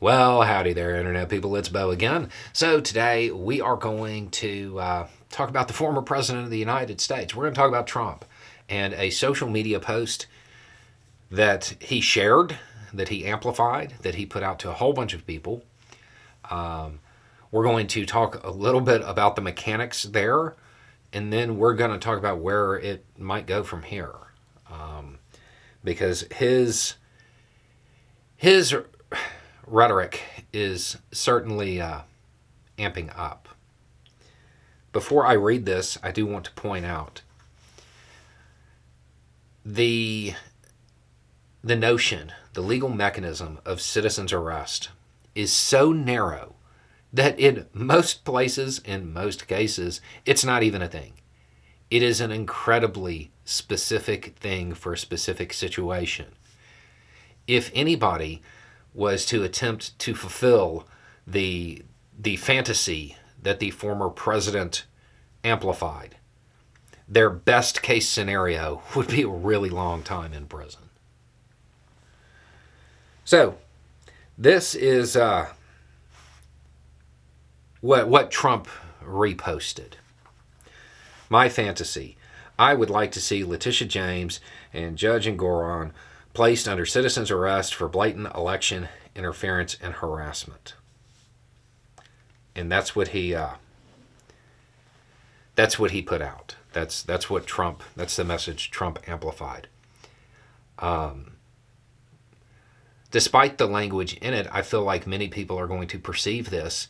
Well, howdy there, Internet people. It's Bo again. So, today we are going to talk about the former President of the United States. We're going to talk about Trump and a social media post that he shared, that he amplified, that he put out to a whole bunch of people. We're going to talk a little bit about the mechanics there, and then we're going to talk about where it might go from here. Because his rhetoric is certainly amping up. Before I read this, I do want to point out the notion, the legal mechanism of citizen's arrest is so narrow that in most places, in most cases, it's not even a thing. It is an incredibly specific thing for a specific situation. If anybody was to attempt to fulfill the fantasy that the former president amplified, their best case scenario would be a really long time in prison. So, this is what Trump reposted. My fantasy. I would like to see Letitia James and Judge Engoron placed under citizen's arrest for blatant election interference and harassment. And that's what he put out. That's what Trump. That's the message Trump amplified. Despite the language in it, I feel like many people are going to perceive this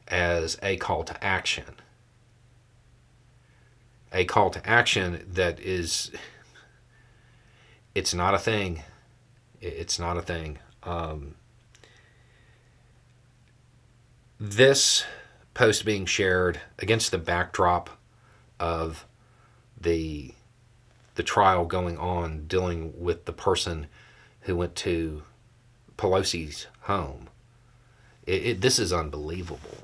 as a call to action. A call to action that is, it's not a thing. It's not a thing. This post being shared against the backdrop of the trial going on dealing with the person who went to Pelosi's home. This is unbelievable.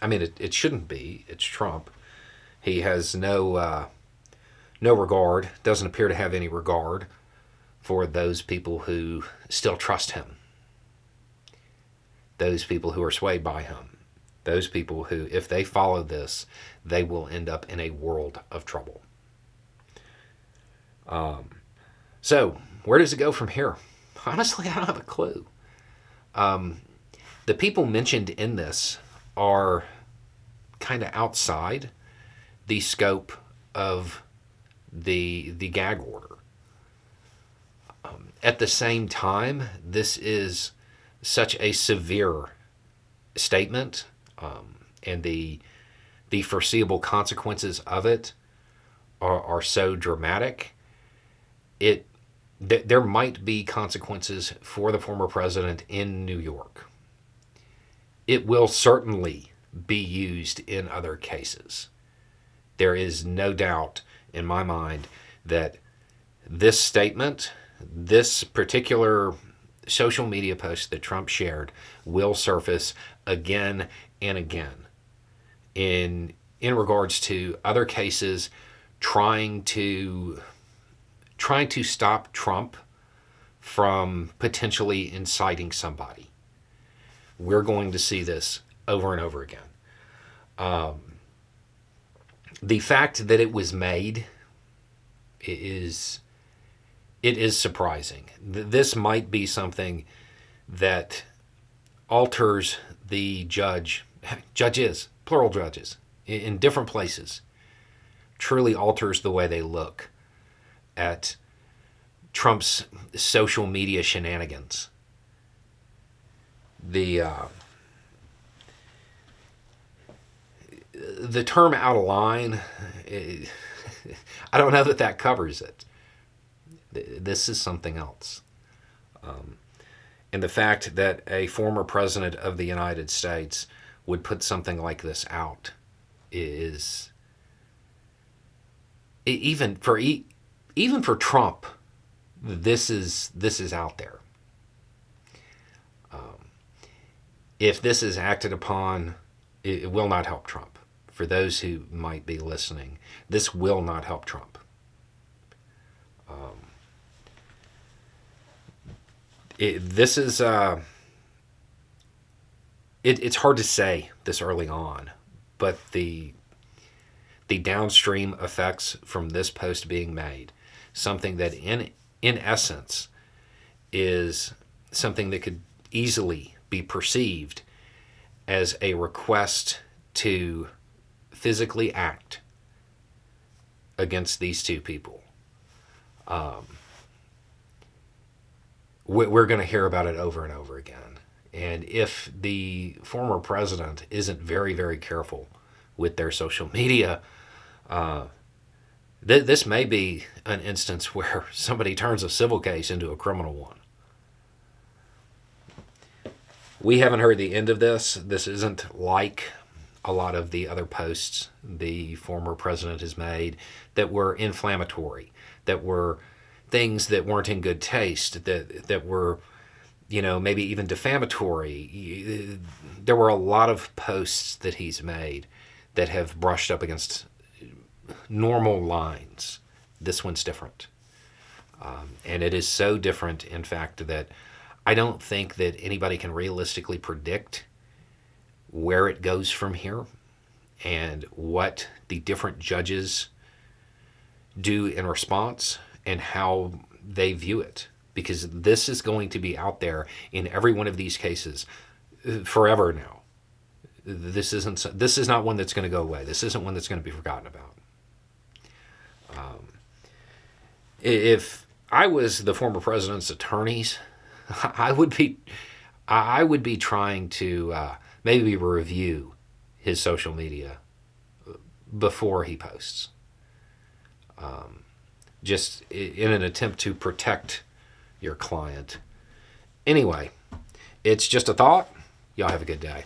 It shouldn't be. It's Trump. He has no regard, doesn't appear to have any regard for those people who still trust him, those people who are swayed by him, those people who, if they follow this, they will end up in a world of trouble. So, where does it go from here? Honestly, I don't have a clue. The people mentioned in this are kind of outside the scope of the gag order. At the same time, this is such a severe statement, and the foreseeable consequences of it are so dramatic. There might be consequences for the former president in New York. It will certainly be used in other cases. There is no doubt in my mind that this statement, this particular social media post that Trump shared, will surface again and again in regards to other cases trying to stop Trump from potentially inciting somebody. We're going to see this over and over again. The fact that it was made is surprising. This might be something that alters the judges, plural judges, in different places, truly alters the way they look at Trump's social media shenanigans. The term out of line, I don't know that covers it. This is something else. And the fact that a former president of the United States would put something like this out is, even for Trump, this is out there. If this is acted upon, it will not help Trump. For those who might be listening, this will not help Trump. This is it's hard to say this early on, but the downstream effects from this post being made, something that in essence is something that could easily be perceived as a request to physically act against these two people. We're going to hear about it over and over again. And if the former president isn't very, very careful with their social media, this may be an instance where somebody turns a civil case into a criminal one. We haven't heard the end of this. This isn't like a lot of the other posts the former president has made that were inflammatory, that were things that weren't in good taste, that were, maybe even defamatory. There were a lot of posts that he's made that have brushed up against normal lines. This one's different. And it is so different, in fact, that I don't think that anybody can realistically predict where it goes from here and what the different judges do in response and how they view it. Because this is going to be out there in every one of these cases forever now. This is not one that's going to go away. This isn't one that's going to be forgotten about. If I was the former president's attorneys, I would be trying to maybe review his social media before he posts, just in an attempt to protect your client. Anyway, it's just a thought. Y'all have a good day.